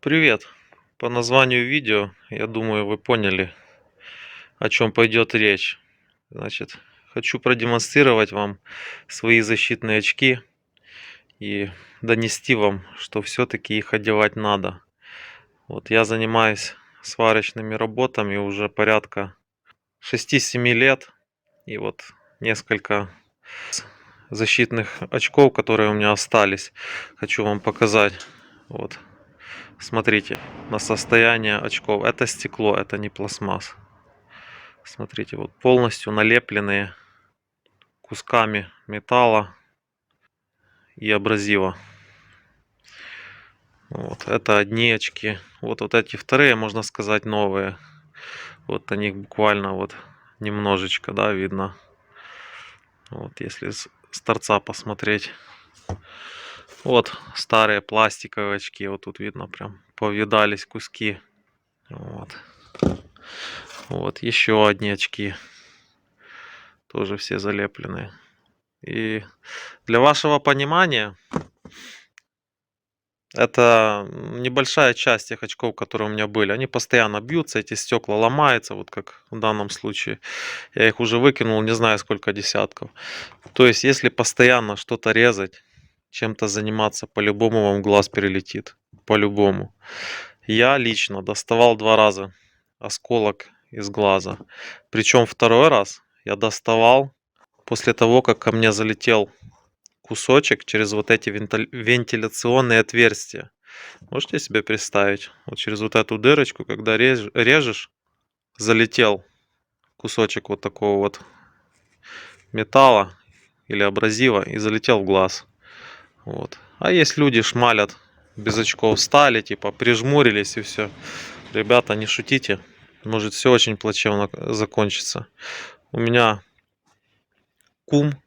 Привет! По названию видео, я думаю, вы поняли, о чем пойдет речь. Значит, хочу продемонстрировать вам свои защитные очки и донести вам, что все-таки их одевать надо. Вот я занимаюсь сварочными работами уже порядка 6-7 лет. И вот несколько защитных очков, которые у меня остались, хочу вам показать. Вот. Смотрите на состояние очков. Это стекло, это не пластмасс. Смотрите, вот полностью налепленные кусками металла и абразива. Вот это одни очки. Вот эти вторые, можно сказать, новые. Вот о них буквально вот немножечко, да, видно. Вот если с торца посмотреть. Вот старые пластиковые очки. Вот тут видно прям повидались куски. Вот. Вот еще одни очки. Тоже все залепленные. И для вашего понимания, это небольшая часть тех очков, которые у меня были. Они постоянно бьются, эти стекла ломаются, вот как в данном случае. Я их уже выкинул, не знаю сколько десятков. То есть, если постоянно что-то резать, чем-то заниматься, по-любому вам глаз перелетит. По-любому. Я лично доставал 2 раза осколок из глаза. Причем второй раз я доставал после того, как ко мне залетел кусочек через вот эти вентиляционные отверстия. Можете себе представить? Вот через вот эту дырочку, когда режешь, залетел кусочек вот такого вот металла или абразива и залетел в глаз. Вот. А есть люди шмалят без очков, встали, типа прижмурились и все. Ребята, не шутите. Может все очень плачевно закончится. У меня кум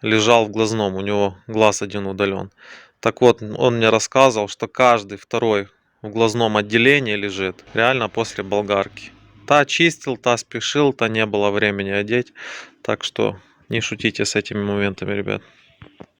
лежал в глазном, у него глаз один удален. Так вот, он мне рассказывал, что каждый второй в глазном отделении лежит реально после болгарки. Та чистил, та спешил, та не было времени одеть. Так что не шутите с этими моментами, ребят.